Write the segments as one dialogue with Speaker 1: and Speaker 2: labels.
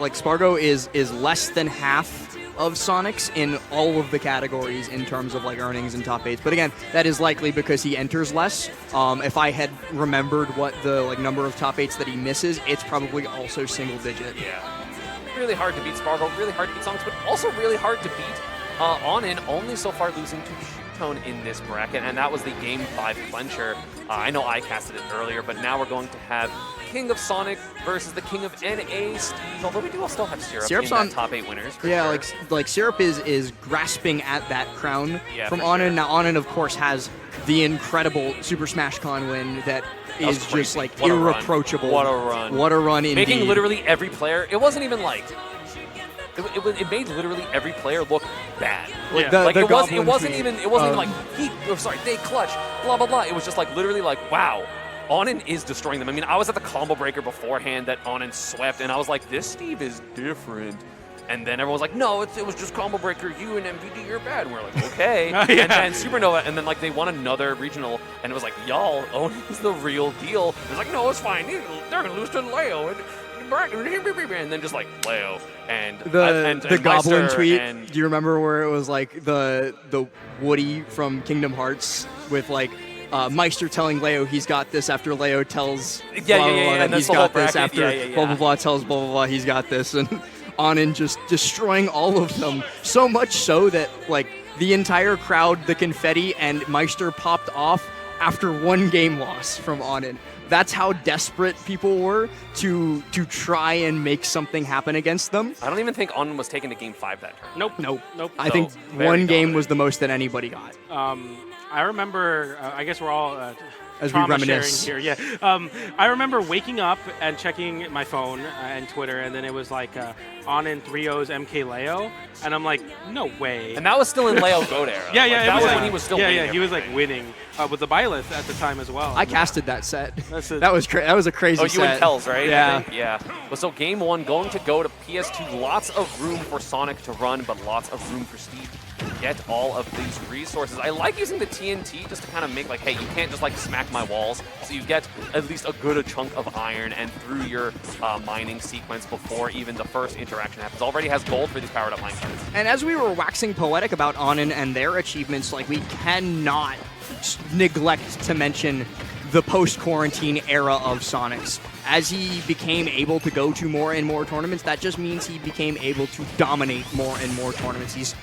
Speaker 1: Like, Spargo is less than half of Sonix in all of the categories in terms of like earnings and top 8s. But again, that is likely because he enters less. If I had remembered what the like number of top 8s that he misses, it's probably also single digit.
Speaker 2: Yeah. Really hard to beat Spargo, really hard to beat Sonix, but also really hard to beat Onin, only so far losing to Tone in this bracket, and that was the Game 5 clincher. I know I casted it earlier, but now we're going to have King of Sonic versus the King of NA, Steve, although we do still have Syrup
Speaker 1: Syrup's
Speaker 2: in
Speaker 1: on
Speaker 2: that top 8 winners.
Speaker 1: Yeah,
Speaker 2: sure.
Speaker 1: like Syrup is grasping at that crown from Onin. Sure. Now Onin, of course, has the incredible Super Smash Con win that is just like
Speaker 2: what
Speaker 1: irreproachable.
Speaker 2: What a run.
Speaker 1: What a run indeed.
Speaker 2: Making literally every player, it wasn't even like, it made literally every player look bad.
Speaker 1: Yeah.
Speaker 2: It wasn't even like they clutch, blah blah blah. It was just like literally like, wow, Onin is destroying them. I mean, I was at the combo breaker beforehand that Onin swept, and I was like, this Steve is different. And then everyone was like, no, it was just combo breaker. You and MVD, you're bad. And we're like, okay. And then Supernova, and then like they won another regional, and it was like, y'all, Onin's the real deal. It was like, no, it's fine. They're gonna lose to Leo. And then just like Leo and
Speaker 1: the Goblin
Speaker 2: Meister
Speaker 1: tweet.
Speaker 2: And
Speaker 1: do you remember where it was like the Woody from Kingdom Hearts with like Meister telling Leo he's got this after Leo tells blah, blah, blah, he's got this after blah blah blah tells blah blah blah he's got this, and Onin just destroying all of them, so much so that like the entire crowd, the confetti and Meister popped off after one game loss from Onin. That's how desperate people were to try and make something happen against them.
Speaker 2: I don't even think Onin was taken to Game 5 that turn.
Speaker 1: Nope. I think one game was the most that anybody got.
Speaker 3: I remember, I guess we're all
Speaker 1: as we reminisce
Speaker 3: here. Yeah. I remember waking up and checking my phone and Twitter, and then it was like Onin 3-0's MK Leo, and I'm like, no way.
Speaker 2: And that was still in Leo Goat era.
Speaker 3: Yeah,
Speaker 2: that was when he was still winning.
Speaker 3: Yeah, he was like winning with the Byleth at the time as well.
Speaker 1: I casted that set. That was a crazy set.
Speaker 2: Oh, you and Tells, right?
Speaker 1: Yeah.
Speaker 2: Yeah. Well, so game 1 going to go to PS2. Lots of room for Sonic to run, but lots of room for Steve to get all of these resources. I like using the TNT just to kind of make like, hey, you can't just like smack my walls. So you get at least a good chunk of iron and through your mining sequence before even the first interaction happens. Already has gold for these powered up mine cards.
Speaker 1: And as we were waxing poetic about Onin and their achievements, like we cannot neglect to mention the post-quarantine era of Sonix. As he became able to go to more and more tournaments, that just means he became able to dominate more and more tournaments. He's,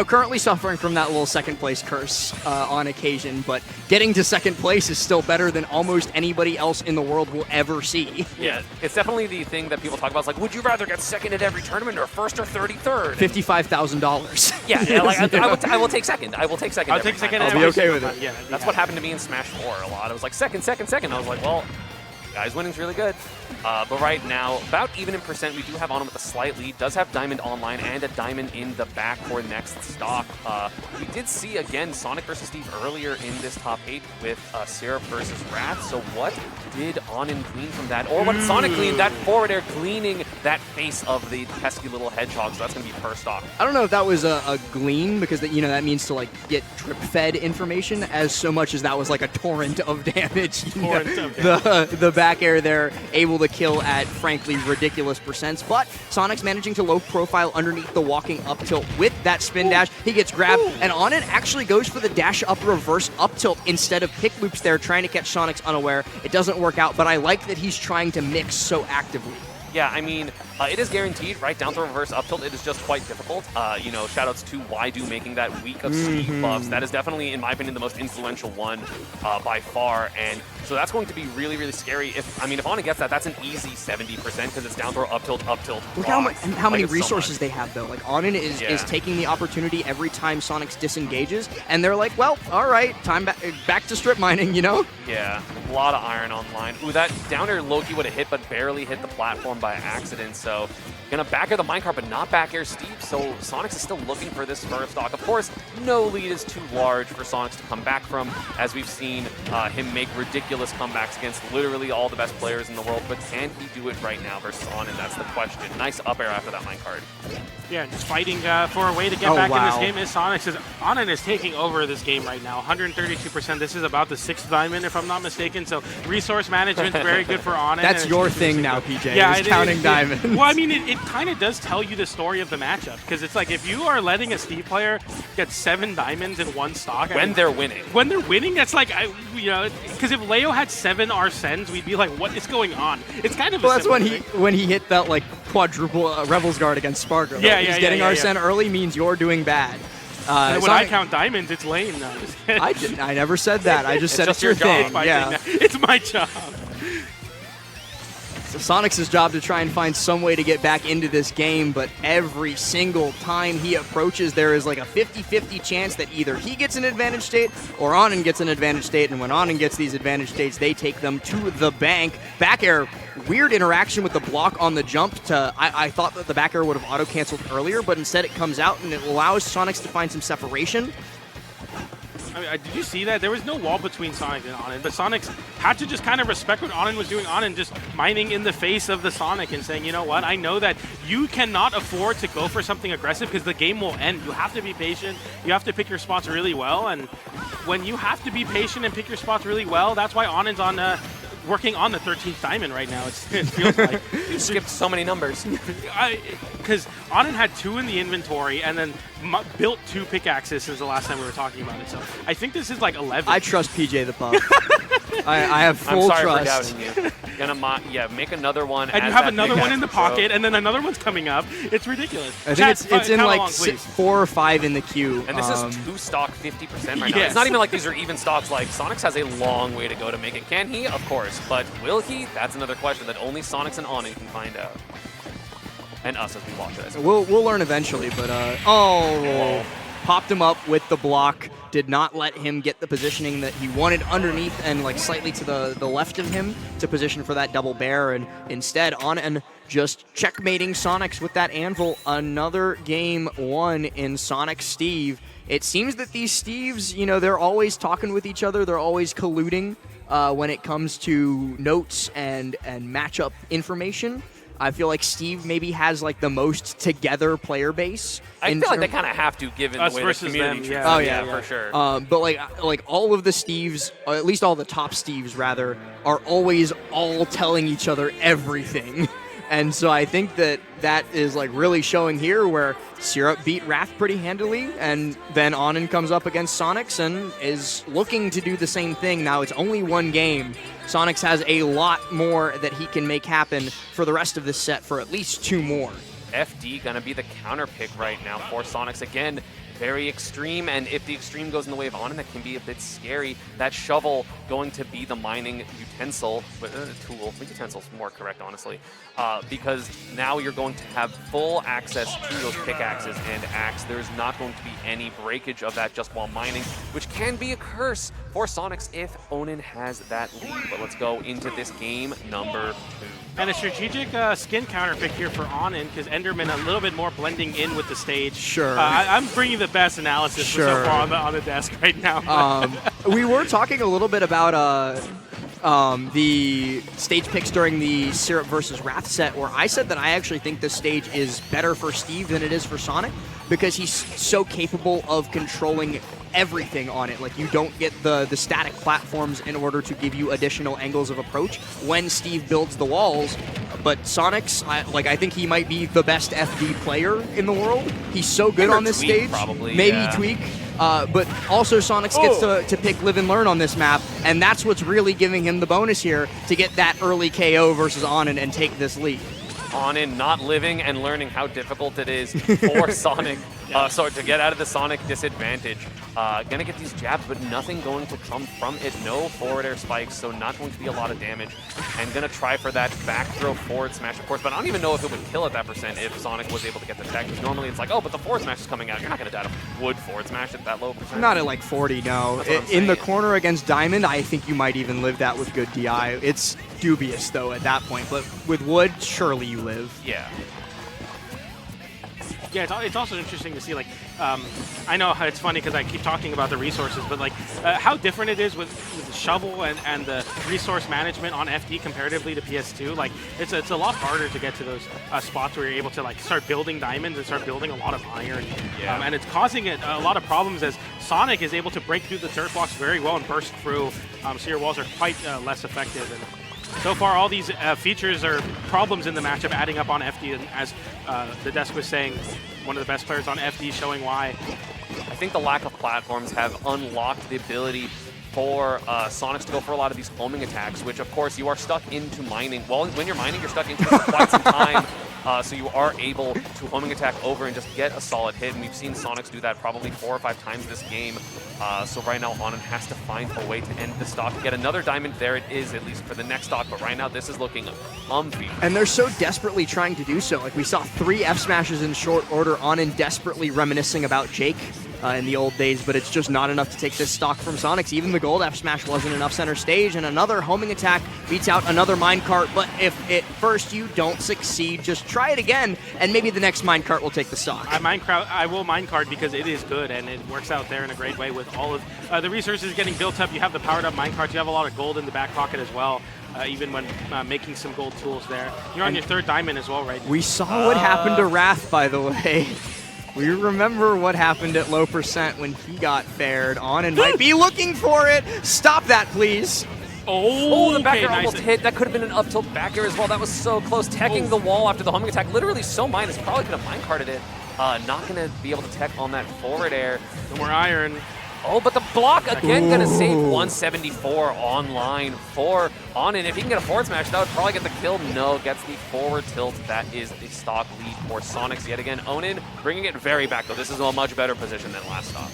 Speaker 1: currently suffering from that little second place curse on occasion, but getting to second place is still better than almost anybody else in the world will ever see.
Speaker 2: Yeah, it's definitely the thing that people talk about. It's like, would you rather get second at every tournament or first or 33rd?
Speaker 1: $55,000.
Speaker 2: Yeah, like I will take second. I will take second.
Speaker 3: I'll take second.
Speaker 1: I'll be okay with it.
Speaker 3: Yeah,
Speaker 2: that's what happened to me in Smash 4 a lot. I was like second. I was like, well, guys, winning's really good. But right now, about even in percent, we do have Onin with a slight lead. Does have Diamond online and a Diamond in the back for next stock. We did see, again, Sonic versus Steve earlier in this top 8 with Syrup versus Wrath. So what did Onin glean from that? Or what did Sonic glean? That forward air gleaning that face of the pesky little hedgehog. So that's going to be per stock.
Speaker 1: I don't know if that was a glean, because that means to like get drip-fed information, as so much as that was like a torrent of damage. The back air there, able to kill at, frankly, ridiculous percents, but Sonic's managing to low profile underneath the walking up tilt with that spin dash. He gets grabbed, and Onin actually goes for the dash up reverse up tilt instead of pick loops there, trying to catch Sonic's unaware. It doesn't work out, but I like that he's trying to mix so actively.
Speaker 2: Yeah, I mean, it is guaranteed, right? Down to reverse up tilt, it is just quite difficult. Shoutouts to Waidu making that week of Steve buffs. That is definitely, in my opinion, the most influential one by far. And so that's going to be really, really scary. If Onin gets that, that's an easy 70% because it's down throw, up tilt.
Speaker 1: Look how many resources they have, though. Like, Onin is taking the opportunity every time Sonix disengages, and they're like, well, all right, time back to strip mining,
Speaker 2: Yeah, a lot of iron online. Ooh, that downer Loki would have hit, but barely hit the platform by accident. So gonna back air the minecart, but not back air Steve. So Sonix is still looking for this first stock. Of course, no lead is too large for Sonix to come back from, as we've seen him make ridiculous ridiculous comebacks against literally all the best players in the world, but can he do it right now versus Onin? That's the question. Nice up air after that line card.
Speaker 3: Yeah, just fighting for a way to get back in this game is Sonix. Onin is taking over this game right now, 132%. This is about the 6th diamond, if I'm not mistaken. So resource management very good for Onin.
Speaker 1: That's your thing now, PJ.
Speaker 3: Yeah,
Speaker 1: counting diamonds.
Speaker 3: Well, I mean, it kind of does tell you the story of the matchup, because it's like if you are letting a Steve player get 7 diamonds in one stock
Speaker 2: when they're winning.
Speaker 3: When they're winning, that's like because if Leo had 7 Arsens, we'd be like, what is going on? It's kind of
Speaker 1: that's when he hit that like quadruple Rebels guard against Spargo. He's getting Arsene early means you're doing bad.
Speaker 3: When I count diamonds, it's lame. No,
Speaker 1: I never said that. I just said it's your thing.
Speaker 3: It's my job.
Speaker 1: So Sonix's job to try and find some way to get back into this game, but every single time he approaches, there is like a 50-50 chance that either he gets an advantage state or Onin gets an advantage state, and when Onin gets these advantage states, they take them to the bank. Back air, weird interaction with the block on the jump. I thought that the back air would have auto-canceled earlier, but instead it comes out and it allows Sonix to find some separation.
Speaker 3: I mean, did you see that? There was no wall between Sonic and Onin, but Sonix had to just kind of respect what Onin was doing. Onin just mining in the face of the Sonic and saying, you know what, I know that you cannot afford to go for something aggressive because the game will end. You have to be patient. You have to pick your spots really well, and when you have to be patient and pick your spots really well, that's why Onin's on working on the 13th diamond right now. It feels like.
Speaker 2: You skipped so many numbers.
Speaker 3: Because Onin had 2 in the inventory and then built 2 pickaxes since the last time we were talking about it. So I think this is like 11.
Speaker 1: I trust PJ the Pup. I have full trust.
Speaker 2: I'm sorry for doubting you. Gonna make another one.
Speaker 3: And you have another one in the pocket, and then another one's coming up. It's ridiculous.
Speaker 1: I think it's in like 4 or 5 in the queue.
Speaker 2: And this is 2 stock 50% right now. It's not even like these are even stocks. Like Sonix has a long way to go to make it. Can he? Of course. But will he? That's another question that only Sonix and Onin can find out. And us as we watch it.
Speaker 1: We'll learn eventually, but popped him up with the block. Did not let him get the positioning that he wanted underneath and like slightly to the left of him to position for that double bear, and instead Onin just checkmating Sonix with that anvil. Another game won in Sonic Steve. It seems that these Steves, they're always talking with each other. They're always colluding when it comes to notes and matchup information. I feel like Steve maybe has like the most together player base.
Speaker 2: I feel like they kind of have to, given the way the community.
Speaker 3: Oh
Speaker 2: yeah, for sure.
Speaker 1: But like all of the Steves, or at least all the top Steves rather, are always all telling each other everything. And so I think that is like really showing here, where Syrup beat Wrath pretty handily, and then Onin comes up against Sonix and is looking to do the same thing. Now it's only one game. Sonix has a lot more that he can make happen for the rest of this set for at least 2 more.
Speaker 2: FD gonna be the counter pick right now for Sonix. Again, very extreme, and if the extreme goes in the way of Onin, that can be a bit scary. That shovel going to be the mining utensil, tool. The utensil's more correct, honestly, because now you're going to have full access to those pickaxes and axe. There's not going to be any breakage of that just while mining, which can be a curse for Sonix if Onin has that lead. But let's go into this game number 2.
Speaker 3: And a strategic skin counter pick here for Onin, because Enderman a little bit more blending in with the stage.
Speaker 1: Sure.
Speaker 3: I'm bringing the best analysis so far on the desk right now.
Speaker 1: We were talking a little bit about the stage picks during the Syrup versus Wrath set, where I said that I actually think this stage is better for Steve than it is for Sonic, because he's so capable of controlling everything on it. Like, you don't get the static platforms in order to give you additional angles of approach when Steve builds the walls. But Sonix, I think he might be the best FD player in the world. He's so good on this stage.
Speaker 2: Probably,
Speaker 1: maybe Tweak. But also Sonix gets to pick Live and Learn on this map, and that's what's really giving him the bonus here to get that early KO versus Onin and take this lead.
Speaker 2: Onin not living and learning how difficult it is for Sonic. So to get out of the Sonic disadvantage. Gonna get these jabs, but nothing going to come from it. No forward air spikes, so not going to be a lot of damage. And gonna try for that back throw forward smash, of course, but I don't even know if it would kill at that percent if Sonic was able to get the tech, because normally it's like, oh, but the forward smash is coming out. You're not gonna die to wood forward smash at that low percent.
Speaker 1: Not at like 40, no. In the corner against Diamond, I think you might even live that with good DI. It's dubious, though, at that point, but with wood, surely you live.
Speaker 2: Yeah.
Speaker 3: Yeah, it's also interesting to see, like, I know it's funny because I keep talking about the resources, but like how different it is with the shovel and the resource management on FD comparatively to PS2. Like, it's a lot harder to get to those spots where you're able to like start building diamonds and start building a lot of iron.
Speaker 2: Yeah.
Speaker 3: And it's causing it a lot of problems as Sonic is able to break through the dirt blocks very well and burst through, so your walls are quite less effective. And so far, all these features or problems in the matchup adding up on FD, and as the desk was saying, one of the best players on FD showing why.
Speaker 2: I think the lack of platforms have unlocked the ability for Sonix to go for a lot of these homing attacks, which of course you are stuck into mining. Well, when you're mining, you're stuck into it for quite some time. So you are able to homing attack over and just get a solid hit, and we've seen Sonix do that probably 4 or 5 times this game. So right now, Onin has to find a way to end the stock, get another diamond. There it is, at least for the next stock, but right now this is looking umpy.
Speaker 1: And they're so desperately trying to do so. Like, we saw 3 F smashes in short order, Onin desperately reminiscing about Jake in the old days, but it's just not enough to take this stock from Sonix. Even the gold F smash wasn't enough center stage, and another homing attack beats out another minecart. But if at first you don't succeed, just try it again, and maybe the next minecart will take the stock.
Speaker 3: I will minecart because it is good, and it works out there in a great way with all of the resources getting built up. You have the powered up minecarts, you have a lot of gold in the back pocket as well. Even when making some gold tools there. You're on your 3rd diamond as well, right?
Speaker 1: We saw what happened to Wrath, by the way. We remember what happened at low percent when he got fared on and might be looking for it. Stop that, please.
Speaker 2: Oh, the back air
Speaker 3: nice.
Speaker 2: almost hit. That could have been an up tilt back air as well. That was so close. Teching the wall after the homing attack. Literally so minus. Probably could have minecarted it. Not going to be able to tech on that forward air.
Speaker 3: No more iron.
Speaker 2: Oh, but the block again going to save 174 online for Onin. If he can get a forward smash, that would probably get the kill. No, gets the forward tilt. That is the stock lead for Sonix yet again. Onin bringing it very back, though. This is a much better position than last stop.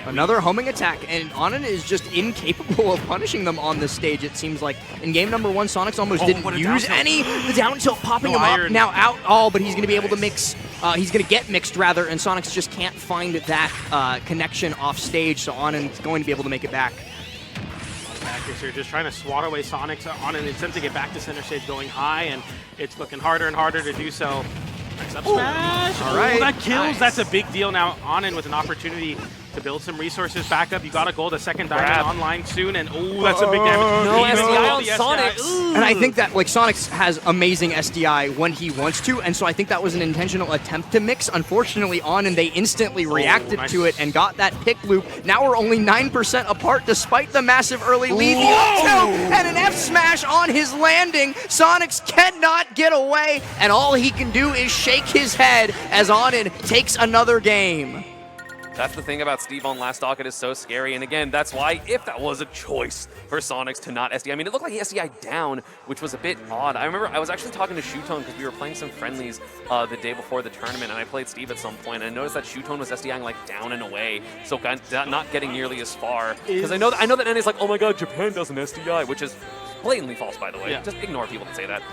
Speaker 1: Another homing attack, and Onin is just incapable of punishing them on this stage, it seems like. In game number 1, Sonix almost didn't use any. The down tilt popping him up, now out all, but he's going to be able to mix. He's going to get mixed, rather, and Sonix just can't find that connection off stage, so Onin's going to be able to make it back.
Speaker 3: Back here, so you're just trying to swat away Sonix on an attempt to get back to center stage going high, and it's looking harder and harder to do so. Nice up smash.
Speaker 1: All right.
Speaker 3: That kills.
Speaker 2: Nice.
Speaker 3: That's a big deal now. Onin with an opportunity to build some resources back up. You got a gold, a second diamond online soon, and that's a big damage.
Speaker 2: No
Speaker 3: Even
Speaker 2: SDI on
Speaker 3: the
Speaker 2: Sonix.
Speaker 1: And I think that, like, Sonix has amazing SDI when he wants to, and so I think that was an intentional attempt to mix. Unfortunately, Onin, they instantly reacted
Speaker 3: nice.
Speaker 1: to it and got that pick loop. Now we're only 9% apart despite the massive early lead. The up tilt and an F smash on his landing. Sonix cannot get away, and all he can do is shake his head as Onin takes another game.
Speaker 2: That's the thing about Steve on last stock. It is so scary. And again, that's why if that was a choice for Sonix to not SDI, I mean, it looked like he SDI down, which was a bit odd. I remember I was actually talking to Shootone because we were playing some friendlies the day before the tournament, and I played Steve at some point, and I noticed that Shootone was SDIing like down and away, so not getting nearly as far. Because I know that NA's like, oh my god, Japan doesn't SDI, which is blatantly false, by the way.
Speaker 3: Yeah.
Speaker 2: Just ignore people that say that.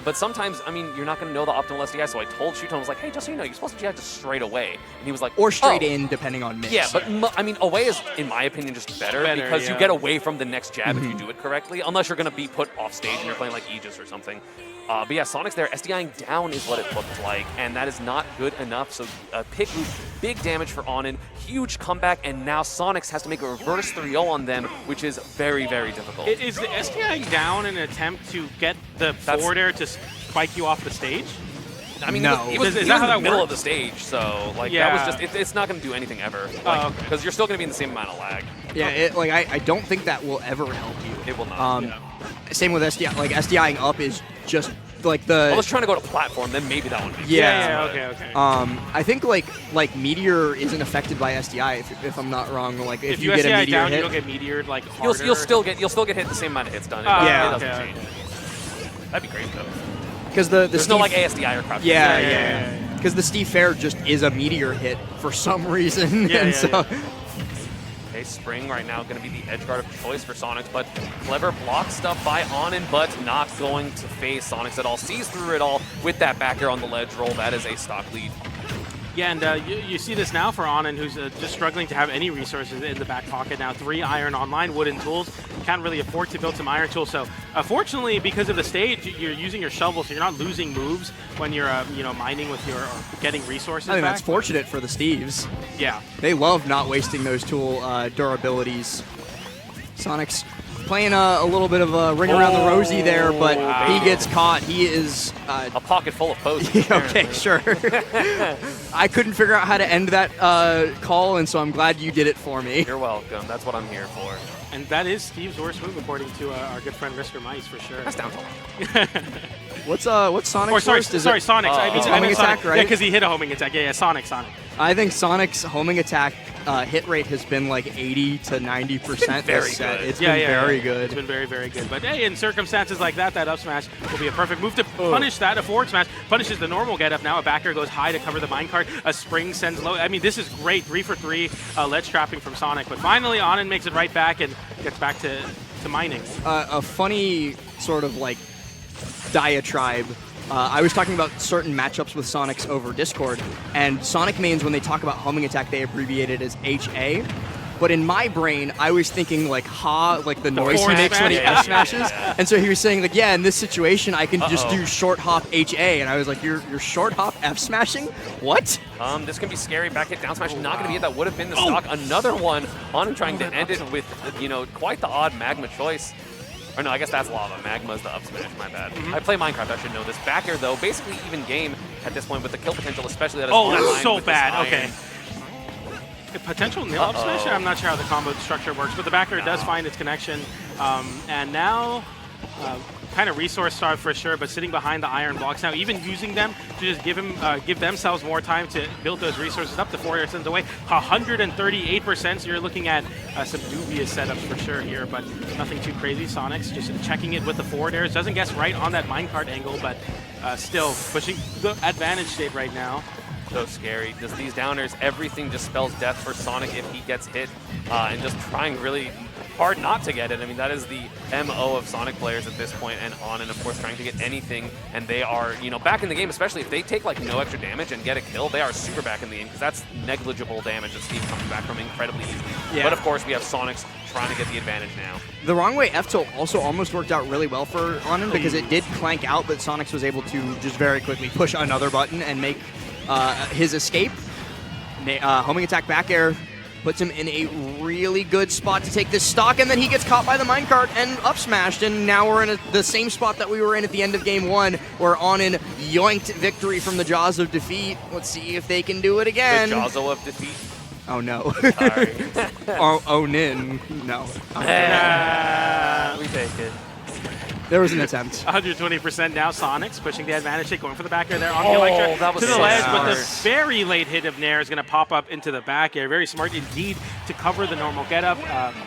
Speaker 2: But sometimes, I mean, you're not going to know the optimal SDI, so I told Shootone, I was like, hey, just so you know, you're supposed to SDI just straight away. And he was like,
Speaker 1: Or straight
Speaker 2: oh.
Speaker 1: in, depending on mix.
Speaker 2: Yeah, but I mean, away is, in my opinion, just better because you get away from the next jab if you do it correctly, unless you're going to be put off stage and you're playing like Aegis or something. But yeah, Sonix there, SDIing down is what it looked like, and that is not good enough. So pick loop, big damage for Onin, huge comeback, and now Sonix has to make a reverse 3-0 on them, which is very, very difficult.
Speaker 3: Is the SDIing down an attempt to get the forward air to spike you off the stage?
Speaker 2: I mean,
Speaker 1: no.
Speaker 2: he was in the middle of the stage, so like
Speaker 3: Yeah.
Speaker 2: that was just, it's not going to do anything ever. Like, because you're still going to be in the same amount of lag.
Speaker 1: Yeah, I don't think that will ever help you.
Speaker 2: It will not.
Speaker 1: Same with SDI. Like, SDIing up is just like the.
Speaker 2: I was trying to go to platform, then maybe that one.
Speaker 1: Yeah.
Speaker 3: Okay.
Speaker 1: I think like Meteor isn't affected by SDI if I'm not wrong. Like if you get a
Speaker 3: SDI
Speaker 1: Meteor
Speaker 3: down,
Speaker 1: hit,
Speaker 3: you don't get meteored like harder.
Speaker 2: You'll still get hit the same amount of hits done. It doesn't change. That'd be great though.
Speaker 1: because the
Speaker 2: There's
Speaker 1: Steve,
Speaker 2: no like ASDI or crap.
Speaker 1: Yeah. Because the Steve Fair just is a Meteor hit for some reason,
Speaker 2: Okay, Spring right now going to be the edge guard of choice for Sonix, but clever block stuff by Onin, but not going to phase Sonix at all. Sees through it all with that back air on the ledge roll. That is a stock lead.
Speaker 3: Yeah, and you see this now for Onin, who's just struggling to have any resources in the back pocket now. 3 iron online, wooden tools. can't really afford to build some iron tools. So fortunately, because of the stage, you're using your shovel, so you're not losing moves when you're mining with your getting resources.
Speaker 1: I think
Speaker 3: back.
Speaker 1: that's fortunate for the Steves.
Speaker 3: Yeah.
Speaker 1: They love not wasting those tool durabilities. Sonix playing a little bit of a ring around the rosy there, but he gets caught. He is...
Speaker 2: a pocket full of poses.
Speaker 1: Okay, sure. I couldn't figure out how to end that call, and so I'm glad you did it for me.
Speaker 2: You're welcome. That's what I'm here for.
Speaker 3: And that is Steve's worst move, according to our good friend Risker Mice, for sure.
Speaker 2: That's down to
Speaker 1: What's Sonic's worst?
Speaker 3: Sorry, Sonix.
Speaker 1: It's homing attack, right?
Speaker 3: Yeah, because he hit a homing attack. Yeah, Sonic.
Speaker 1: I think Sonic's homing attack hit rate has been like 80 to 90% this set. It's been very good.
Speaker 3: It's been very, very good. But hey, in circumstances like that up smash will be a perfect move to punish that. A forward smash punishes the normal get up. Now a backer goes high to cover the minecart. A spring sends low. I mean, this is great. 3 for 3 ledge trapping from Sonic. But finally, Onin makes it right back and gets back to mining.
Speaker 1: A funny sort of like diatribe. I was talking about certain matchups with Sonix over Discord, and Sonic mains, when they talk about homing attack, they abbreviate it as HA. But in my brain, I was thinking like ha, like the noise he makes when he F smashes. And so he was saying like, yeah, in this situation, I can just do short hop HA. And I was like, you're short hop F smashing? What?
Speaker 2: This can be scary. Back hit, down smash, not going to be it. That would have been the stock. Another one on trying to end it with, quite the odd magma choice. Or no, I guess that's lava. Magma's the up smash, my bad. I play Minecraft, I should know this. Back air, though, basically even game at this point with the kill potential, especially that is
Speaker 3: that's so bad. Okay. A potential nil up smash? I'm not sure how the combo structure works, but the back air does find its connection. And now, kind of resource starved for sure, but sitting behind the iron blocks now, even using them to just give themselves more time to build those resources up. The forward air sends away 138%, so you're looking at some dubious setups for sure here, but nothing too crazy. Sonix just checking it with the forward airs. Doesn't guess right on that minecart angle, but still pushing the advantage state right now.
Speaker 2: So scary. Just these downers, everything just spells death for Sonic if he gets hit, and just trying really hard not to get it. I mean, that is the MO of Sonic players at this point, and Onin, of course, trying to get anything, and they are, back in the game, especially if they take, like, no extra damage and get a kill, they are super back in the game, because that's negligible damage that Steve comes back from incredibly easily. Yeah. But, of course, we have Sonix trying to get the advantage now.
Speaker 1: The wrong way F tilt also almost worked out really well for Onin, because it did clank out, but Sonix was able to just very quickly push another button and make his escape. Homing attack back air puts him in a really good spot to take this stock, and then he gets caught by the minecart and up smashed, and now we're in the same spot that we were in at the end of game 1, where Onin yoinked victory from the jaws of defeat. Let's see if they can do it again.
Speaker 2: The jaws of defeat.
Speaker 1: Oh no.
Speaker 2: Sorry.
Speaker 1: Onin. No.
Speaker 2: We take it.
Speaker 1: There was an attempt.
Speaker 3: 120% now. Sonix pushing the advantage, going for the back air there on the Electra to the ledge, but the very late hit of Nair is going to pop up into the back air. Very smart indeed to cover the normal getup,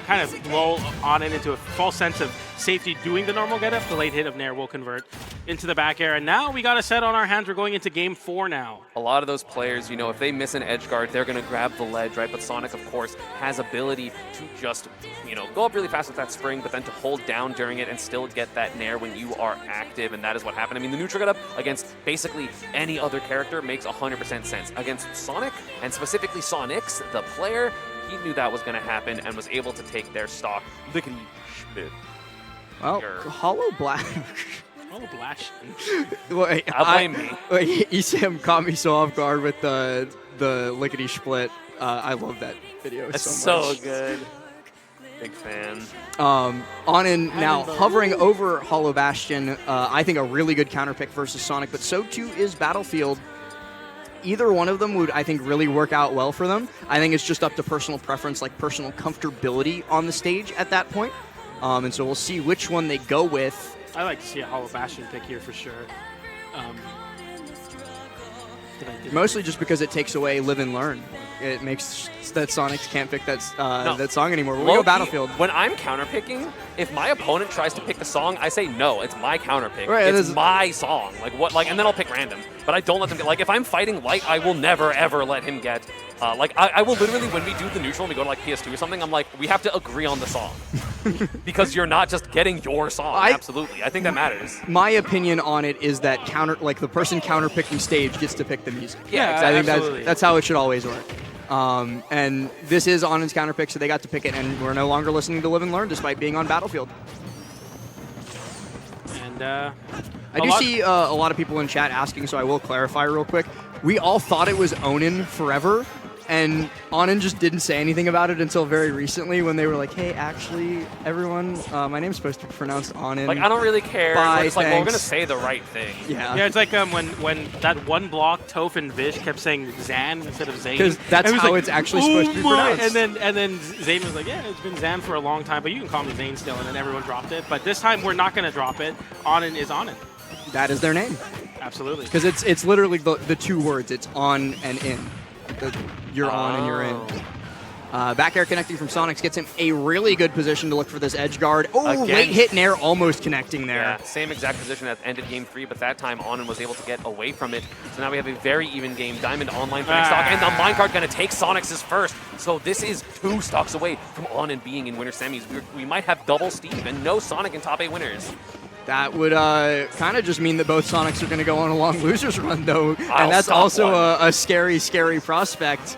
Speaker 3: kind of lull Onin into a false sense of safety doing the normal getup. The late hit of Nair will convert into the back air, and now we got a set on our hands. We're going into game 4 now.
Speaker 2: A lot of those players, if they miss an edge guard, they're going to grab the ledge, right? But Sonic, of course, has ability to just, go up really fast with that spring, but then to hold down during it and still get that Nair when you are active, and that is what happened. I mean, the neutral getup against basically any other character makes 100% sense. Against Sonic, and specifically Sonix, the player, he knew that was going to happen and was able to take their stock. Lickety spit.
Speaker 1: Well, Hollow Black.
Speaker 3: Hollow Blash.
Speaker 1: Wait,
Speaker 2: I'll blame me.
Speaker 1: Esam caught me so off guard with the lickety split. I love that video
Speaker 2: That's
Speaker 1: so much.
Speaker 2: So good. Big fan.
Speaker 1: Onin now hovering over Hollow Bastion. I think a really good counter pick versus Sonic, but so too is Battlefield. Either one of them would, I think, really work out well for them. I think it's just up to personal preference, like personal comfortability on the stage at that point. And so we'll see which one they go with.
Speaker 3: I like to see a Hollow Bastion pick here for sure.
Speaker 1: Mostly just because it takes away Live and Learn. It makes that Sonix can't pick that song anymore. We'll go Battlefield.
Speaker 2: When I'm counterpicking, if my opponent tries to pick the song, I say no. It's my counterpick.
Speaker 1: Right,
Speaker 2: it's my song. And then I'll pick random. But I don't let them get. Like, if I'm fighting Light, I will never ever let him get. I will literally, when we do the neutral and we go to like PS2 or something, I'm like, we have to agree on the song. Because you're not just getting your song. Absolutely. I think that matters.
Speaker 1: My opinion on it is that the person counterpicking stage gets to pick the music.
Speaker 2: Yeah, exactly.
Speaker 1: I think that's how it should always work. And this is Onin's counter pick, so they got to pick it, and we're no longer listening to Live and Learn despite being on Battlefield.
Speaker 3: And
Speaker 1: I do see a lot of people in chat asking, so I will clarify real quick. We all thought it was Onin forever, and Onin just didn't say anything about it until very recently when they were like, hey, actually, everyone, my name's supposed to be pronounced Onin.
Speaker 2: Like, I don't really care.
Speaker 1: Bye,
Speaker 2: It's like, well, we're going to say the right thing.
Speaker 1: Yeah.
Speaker 3: Yeah, it's like when that one block, Toph and Vish kept saying Zan instead of Zane.
Speaker 1: Because that's how it's actually supposed to be pronounced.
Speaker 3: And then Zane was like, yeah, it's been Zan for a long time, but you can call me Zane still, and then everyone dropped it. But this time, we're not going to drop it. Onin is Onin.
Speaker 1: That is their name.
Speaker 3: Absolutely.
Speaker 1: Because it's literally the two words. It's on and in. You're on and you're in. Back air connecting from Sonix gets him a really good position to look for this edge guard. Oh,
Speaker 2: Again.
Speaker 1: late hit nair, almost connecting there.
Speaker 2: Yeah, same exact position that ended game 3, but that time Onin was able to get away from it. So now we have a very even game. Diamond online for next stock, and the minecart going to take Sonix's first. So this is 2 stocks away from Onin being in winter semis. We might have double Steve and no Sonic in top 8 winners.
Speaker 1: That would kind of just mean that both Sonics are going to go on a long losers run, though. And that's also a scary, scary prospect.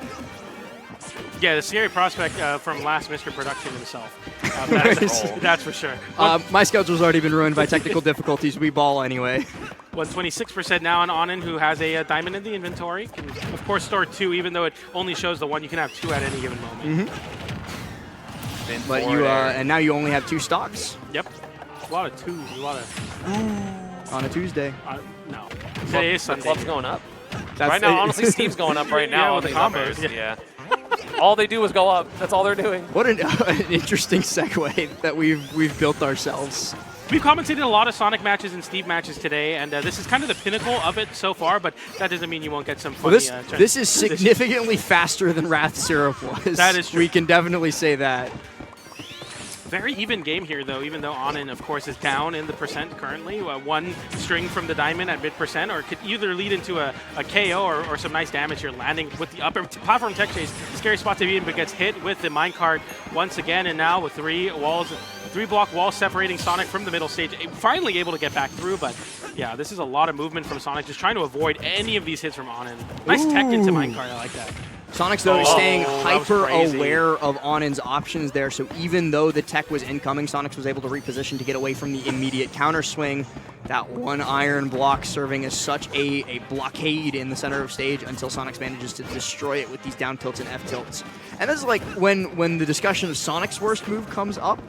Speaker 3: Yeah, the scary prospect from last Mr. Production himself. That's for sure.
Speaker 1: My schedule's already been ruined by technical difficulties. We ball anyway.
Speaker 3: 26% now on Onin, who has a diamond in the inventory. Can, of course, store 2, even though it only shows the 1. You can have 2 at any given moment.
Speaker 1: Mm-hmm. But you and now you only have 2 stocks.
Speaker 3: Yep. A lot of 2s. A lot of...
Speaker 1: On a Tuesday.
Speaker 3: No. Today is Sunday.
Speaker 2: The club's going up. Right now, honestly, Steve's going up right now.
Speaker 3: Yeah, with the combos.
Speaker 2: Yeah. All they do is go up. That's all they're doing.
Speaker 1: What an interesting segue that we've built ourselves.
Speaker 3: We've commentated a lot of Sonic matches and Steve matches today, and this is kind of the pinnacle of it so far, but that doesn't mean you won't get some funny...
Speaker 1: Well, this is significantly faster than Wrath Syrup was.
Speaker 3: That is true.
Speaker 1: We can definitely say that.
Speaker 3: Very even game here, though, even though Onin, of course, is down in the percent currently. 1 string from the diamond at mid-percent, or it could either lead into a KO or some nice damage here, landing with the upper platform tech chase. Scary spot to be in, but gets hit with the minecart once again, and now with 3 block walls separating Sonic from the middle stage, finally able to get back through, but yeah, this is a lot of movement from Sonic, just trying to avoid any of these hits from Onin. Nice tech into minecart, I like that.
Speaker 1: Sonix, though, is staying hyper-aware of Onin's options there, so even though the tech was incoming, Sonix was able to reposition to get away from the immediate counter swing. That 1 iron block serving as such a blockade in the center of stage until Sonix manages to destroy it with these down tilts and F tilts. And this is like when the discussion of Sonic's worst move comes up,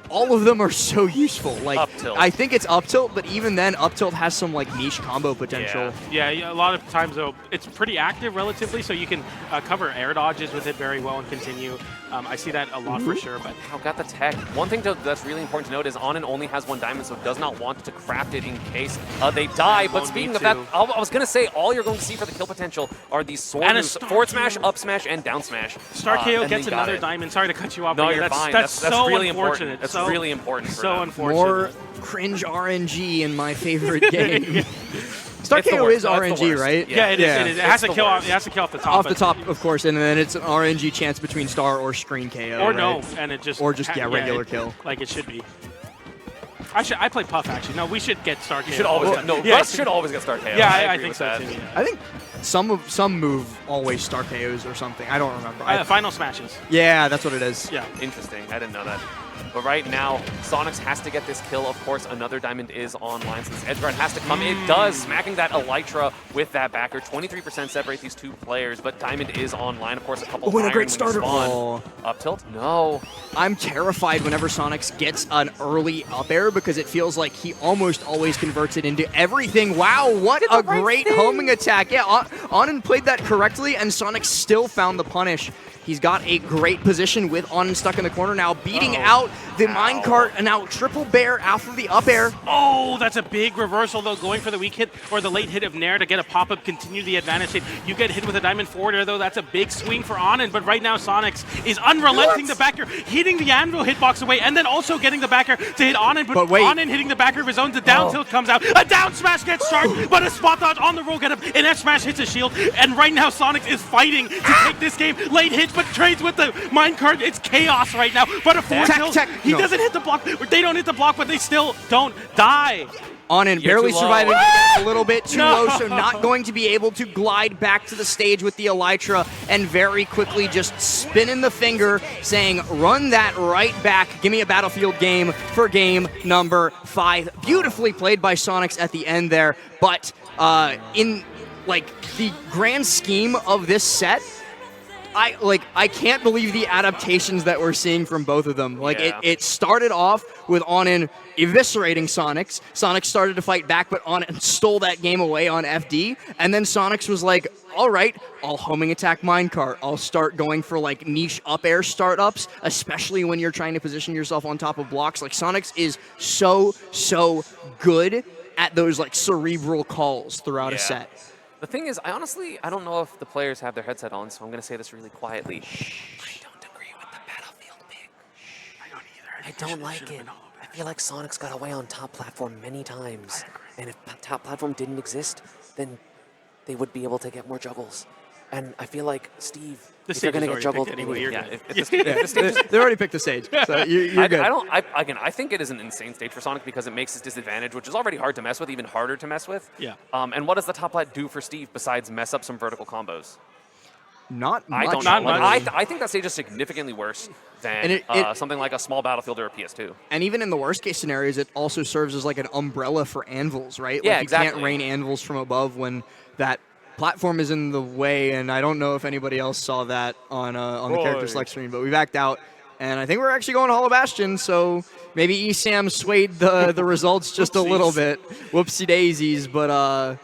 Speaker 1: all of them are so useful. Like,
Speaker 2: up tilt.
Speaker 1: I think it's up tilt, but even then, up tilt has some like niche combo potential.
Speaker 3: Yeah, a lot of times though, it's pretty active relatively, so you can cover air dodges with it very well and continue. I see that a lot for sure. But
Speaker 2: got the tech. One thing that's really important to note is Onin only has 1 diamond, so does not want to craft it in case they die. But speaking of that, I was gonna say all you're going to see for the kill potential are these sword moves, forward smash, up smash, and down smash.
Speaker 3: Star KO gets another diamond. Sorry to cut you off.
Speaker 2: No, you're fine. That's
Speaker 3: so
Speaker 2: really
Speaker 3: unfortunate.
Speaker 2: That's really important.
Speaker 3: So unfortunate.
Speaker 1: More cringe RNG in my favorite game. Star KO is RNG, right?
Speaker 3: Yeah, it is. It has to kill off the top.
Speaker 1: Off the top, of course, and then it's an RNG chance between Star or screen KO.
Speaker 3: Or
Speaker 1: right?
Speaker 3: no, and it just...
Speaker 1: Or just, regular kill.
Speaker 3: Like it should be. I play Puff, actually. No, we should get Star KO.
Speaker 2: You should always Russ should always get Star KO.
Speaker 3: Yeah, I think so, too. Yeah.
Speaker 1: I think some move always Star KOs or something. I don't remember.
Speaker 3: Final smashes.
Speaker 1: Yeah, that's what it is.
Speaker 3: Yeah.
Speaker 2: Interesting. I didn't know that. But right now, Sonix has to get this kill. Of course, another diamond is online, so this edge guard has to come. It does, smacking that Elytra with that backer. 23% separate these 2 players, but diamond is online. Of course, a couple
Speaker 1: and a great starter ball.
Speaker 2: Up tilt? No.
Speaker 1: I'm terrified whenever Sonix gets an early up air because it feels like he almost always converts it into everything. Wow, what a great homing attack. Yeah, Onin played that correctly, and Sonix still found the punish. He's got a great position with Onin stuck in the corner now, beating out the minecart, and now triple bear after the up air.
Speaker 3: Oh, that's a big reversal, though, going for the weak hit or the late hit of Nair to get a pop-up, continue the advantage hit. You get hit with a diamond forward air, though. That's a big swing for Onin, but right now Sonix is unrelenting the backer, hitting the anvil hitbox away, and then also getting the backer to hit Onin, but Onin hitting the backer of his own. The down tilt comes out. A down smash gets sharp, but a spot dodge on the roll get up. An F smash hits a shield, and right now Sonix is fighting to take this game. Late hit but trades with the minecart. It's chaos right now. But a 4 kills. He doesn't hit the block. They don't hit the block, but they still don't die.
Speaker 1: Onin barely surviving a little bit too low, so not going to be able to glide back to the stage with the Elytra, and very quickly just spinning the finger, saying, run that right back. Give me a Battlefield game for game number 5. Beautifully played by Sonix at the end there, but in like the grand scheme of this set, I can't believe the adaptations that we're seeing from both of them. Like it started off with Onin eviscerating Sonix. Sonix started to fight back, but Onin stole that game away on FD. And then Sonix was like, all right, I'll homing attack minecart. I'll start going for like niche up air startups, especially when you're trying to position yourself on top of blocks. Like Sonix is so good at those like cerebral calls throughout a set.
Speaker 2: The thing is, I don't know if the players have their headset on, so I'm going to say this really quietly. I don't agree with the Battlefield pick.
Speaker 3: I don't either.
Speaker 2: I don't like it. I feel like Sonix got away on top platform many times. And if top platform didn't exist, then they would be able to get more juggles. And I feel like Steve, if they're going to get juggled
Speaker 3: anyway,
Speaker 1: they already picked the stage, so you're good.
Speaker 2: I think it is an insane stage for Sonic because it makes his disadvantage, which is already hard to mess with, even harder to mess with.
Speaker 3: Yeah.
Speaker 2: And what does the top plat do for Steve besides mess up some vertical combos?
Speaker 1: Not much.
Speaker 2: I think that stage is significantly worse than something like a small Battlefield or a PS2.
Speaker 1: And even in the worst case scenarios, it also serves as like an umbrella for anvils, right?
Speaker 2: Yeah,
Speaker 1: like
Speaker 2: exactly.
Speaker 1: You can't rain anvils from above when that platform is in the way, and I don't know if anybody else saw that on the character select screen, but we backed out, and I think we're actually going to Hollow Bastion, so maybe ESAM swayed the results just a little bit. Whoopsie daisies, but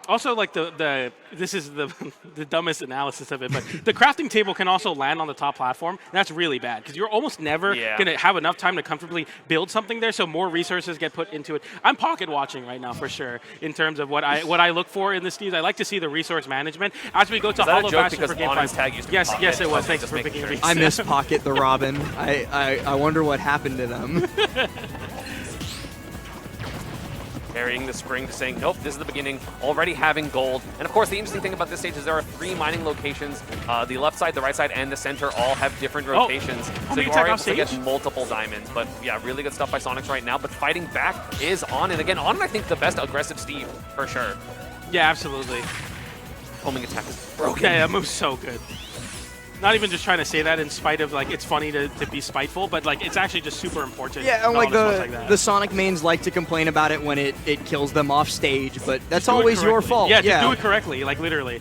Speaker 3: also, like this is the dumbest analysis of it, but the crafting table can also land on the top platform. That's really bad because you're almost never going to have enough time to comfortably build something there. So more resources get put into it. I'm pocket watching right now for sure in terms of what I look for in the Steves. I like to see the resource management as we go to Hollow Bastion for game 5. Yes, it was. Thanks for picking me.
Speaker 1: I miss Pocket the Robin. I wonder what happened to them.
Speaker 2: Carrying the spring, saying, nope, this is the beginning, already having gold. And of course, the interesting thing about this stage is there are 3 mining locations. The left side, the right side, and the center all have different rotations. So you are able to get multiple diamonds. But yeah, really good stuff by Sonix right now. But fighting back is Onin. And again, Onin, I think, the best aggressive Steve, for sure.
Speaker 3: Yeah, absolutely.
Speaker 2: Homing attack is broken.
Speaker 3: Yeah, that move's so good. Not even just trying to say that in spite of, like, it's funny to be spiteful, but, like, it's actually just super important.
Speaker 1: Yeah, and, like, the Sonic mains like to complain about it when it kills them off stage, but that's always your fault.
Speaker 3: Yeah, do it correctly, like, literally.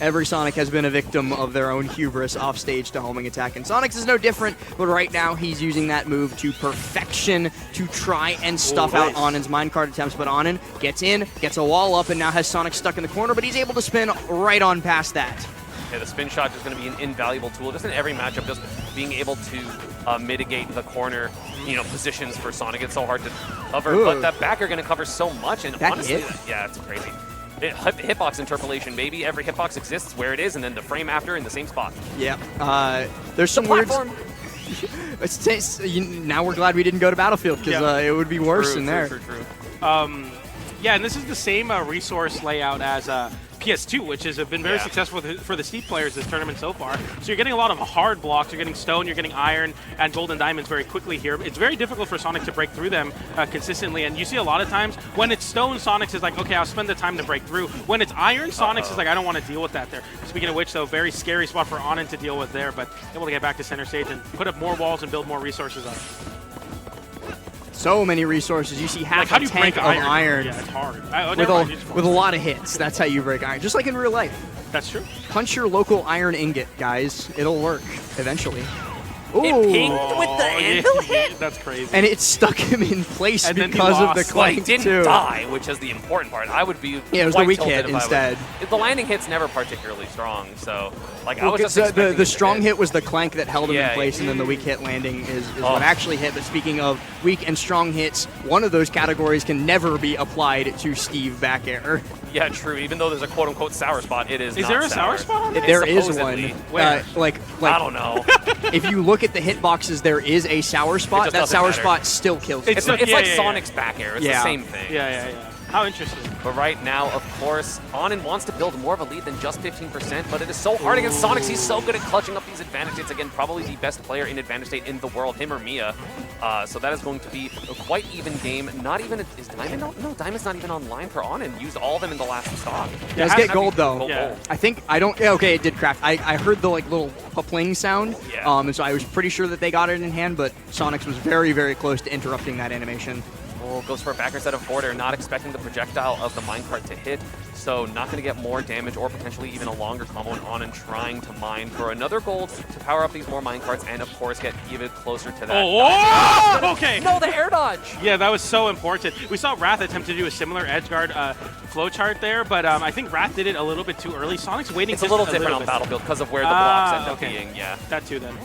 Speaker 1: Every Sonic has been a victim of their own hubris off stage to homing attack, and Sonic's is no different, but right now he's using that move to perfection to try and stuff out Onin's minecart attempts, but Onin gets in, gets a wall up, and now has Sonic stuck in the corner, but he's able to spin right on past that.
Speaker 2: Yeah, the spin shot is going to be an invaluable tool just in every matchup, just being able to mitigate the corner, positions for Sonic. It's so hard to cover, but that back are going to cover so much, and
Speaker 1: that
Speaker 2: honestly, yeah, it's crazy. Hitbox interpolation, baby. Every hitbox exists where it is, and then the frame after in the same spot.
Speaker 1: Yeah, there's some weird... now we're glad we didn't go to Battlefield, because it would be worse in there.
Speaker 2: True.
Speaker 3: Yeah, and this is the same resource layout as PS2, which has been very successful for the Steve players this tournament so far. So you're getting a lot of hard blocks, you're getting stone, you're getting iron, and gold and diamonds very quickly here. It's very difficult for Sonic to break through them consistently, and you see a lot of times when it's stone, Sonic is like, okay, I'll spend the time to break through. When it's iron, Sonic is like, I don't want to deal with that there. Speaking of which, though, very scary spot for Onin to deal with there, but able to get back to center stage and put up more walls and build more resources up.
Speaker 1: So many resources. You see half a tank of iron.
Speaker 3: Yeah, it's hard.
Speaker 1: With a lot of hits. That's how you break iron. Just like in real life.
Speaker 3: That's true.
Speaker 1: Punch your local iron ingot, guys. It'll work eventually.
Speaker 2: Ooh. It pinged with the anvil hit?
Speaker 3: That's crazy.
Speaker 1: And it stuck him in place because of the clank,
Speaker 2: he didn't die, which is the important part. I would be
Speaker 1: it was the weak hit instead.
Speaker 2: The landing hit's never particularly strong, so like
Speaker 1: I
Speaker 2: was just
Speaker 1: expecting the strong hit was the clank that held him in place, and then the weak hit landing is what actually hit. But speaking of weak and strong hits, one of those categories can never be applied to Steve back air.
Speaker 2: Yeah, true. Even though there's a quote-unquote sour spot, it is.
Speaker 3: Is there a sour spot on there?
Speaker 1: There is one.
Speaker 3: Where?
Speaker 1: Like
Speaker 2: I don't know.
Speaker 1: If you look at the hitboxes, there is a sour spot. That sour spot still kills.
Speaker 2: It's like Sonic's back air. It's the same thing.
Speaker 3: Yeah. How interesting.
Speaker 2: But right now, of course, Onin wants to build more of a lead than just 15%, but it is so hard against Sonix. He's so good at clutching up these advantage states. Again, probably the best player in advantage state in the world, him or Mia. So that is going to be a quite even game. Not even, is Diamond on? No, Diamond's not even online for Onin. Used all of them in the last stock.
Speaker 1: Yeah, let's get gold, though.
Speaker 3: Yeah.
Speaker 1: I think, yeah, okay, it did craft. I heard the like little pling sound, and so I was pretty sure that they got it in hand, but Sonix was very, very close to interrupting that animation.
Speaker 2: Oh, goes for a backer set of border, not expecting the projectile of the minecart to hit, so not going to get more damage or potentially even a longer combo on and trying to mine for another gold to power up these more minecarts and, of course, get even closer to that.
Speaker 3: Oh, okay.
Speaker 2: No, the air dodge.
Speaker 3: Yeah, that was so important. We saw Wrath attempt to do a similar edgeguard flowchart there, but I think Wrath did it a little bit too early. Sonic's waiting.
Speaker 2: It's a little different on Battlefield because of where the blocks end up being. Yeah,
Speaker 3: that too then.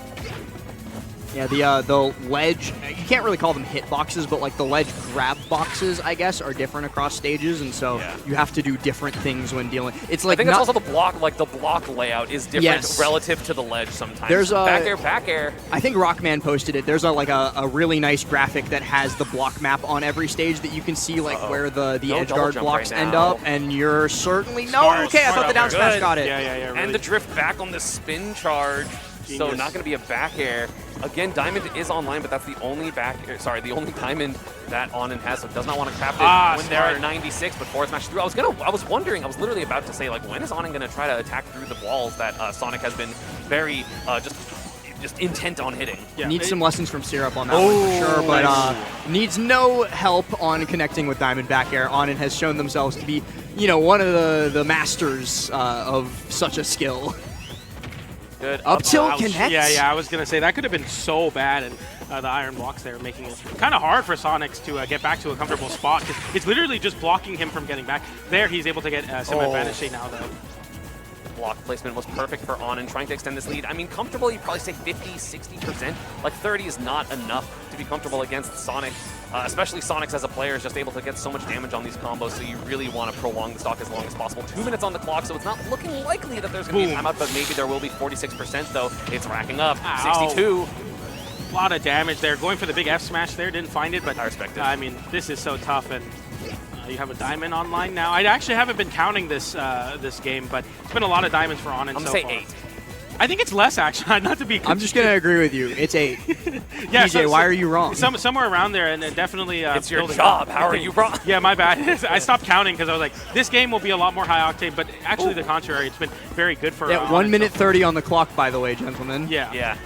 Speaker 1: Yeah, the ledge, you can't really call them hit boxes, but like the ledge grab boxes, I guess, are different across stages, and so you have to do different things when dealing. It's like
Speaker 2: I think it's also the block, like the block layout is different relative to the ledge sometimes.
Speaker 1: There's a
Speaker 2: back air.
Speaker 1: I think Rockman posted it. There's a really nice graphic that has the block map on every stage that you can see like where the edge guard blocks end up, and you're certainly I thought the down smash got it.
Speaker 3: Yeah, really.
Speaker 2: And the drift back on the spin charge. Genius. So not going to be a back air. Again, Diamond is online, but that's the only the only Diamond that Onin has, so does not want to craft it when they're at 96, but forward smash through. I was wondering, I was literally about to say, like, when is Onin going to try to attack through the walls that Sonic has been very just intent on hitting?
Speaker 1: Yeah. Needs some lessons from Syrup on that one for sure, but needs no help on connecting with Diamond back air. Onin has shown themselves to be, one of the masters of such a skill.
Speaker 2: Good.
Speaker 1: Up tilt connects.
Speaker 3: Yeah, I was going to say that could have been so bad, and the iron blocks there making it kind of hard for Sonix to get back to a comfortable spot. It's literally just blocking him from getting back. There, he's able to get some advantage state now, though.
Speaker 2: Block placement was perfect for Onin, trying to extend this lead. I mean, comfortable, you'd probably say 50, 60%. Like 30 is not enough to be comfortable against Sonic. Especially Sonix as a player is just able to get so much damage on these combos, so you really want to prolong the stock as long as possible. 2 minutes on the clock, so it's not looking likely that there's going to be a timeout, but maybe there will be 46%, though. It's racking up. 62.
Speaker 3: A lot of damage there. Going for the big F smash there, didn't find it, but
Speaker 2: I respect it.
Speaker 3: I mean, this is so tough, and you have a diamond online now. I actually haven't been counting this this game, but it's been a lot of diamonds for Onin so far.
Speaker 2: I'm going to say 8.
Speaker 3: I think it's less, actually, not to be
Speaker 1: I'm just going to agree with you. It's 8.
Speaker 3: Yeah,
Speaker 1: DJ, why are you wrong?
Speaker 3: Somewhere around there, and definitely...
Speaker 2: it's your job. How are you wrong?
Speaker 3: Yeah, my bad. I stopped counting because I was like, this game will be a lot more high octane, but actually the contrary. It's been very good for...
Speaker 1: Yeah, 1 minute 30 on the clock, by the way, gentlemen.
Speaker 3: Yeah.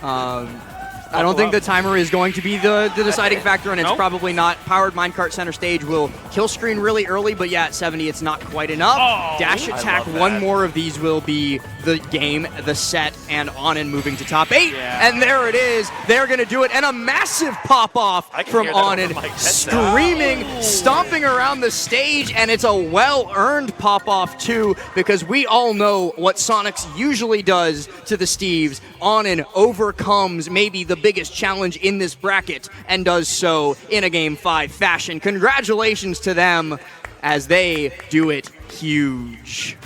Speaker 1: I don't think the timer is going to be the deciding factor, and it's probably not. Powered minecart center stage will kill screen really early, but yeah, at 70, it's not quite enough. Dash attack, one more of these will be the game, the set, and Onin moving to top 8.
Speaker 3: Yeah.
Speaker 1: And there it is. They're going to do it, and a massive pop-off from Onin, screaming, stomping around the stage, and it's a well-earned pop-off, too, because we all know what Sonix usually does to the Steves. Onin overcomes maybe the biggest challenge in this bracket and does so in a Game 5 fashion. Congratulations to them as they do it huge.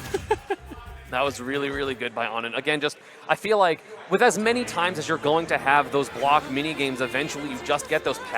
Speaker 2: That was really, really good by Onin. Again, I feel like with as many times as you're going to have those block mini games, eventually you just get those patterns.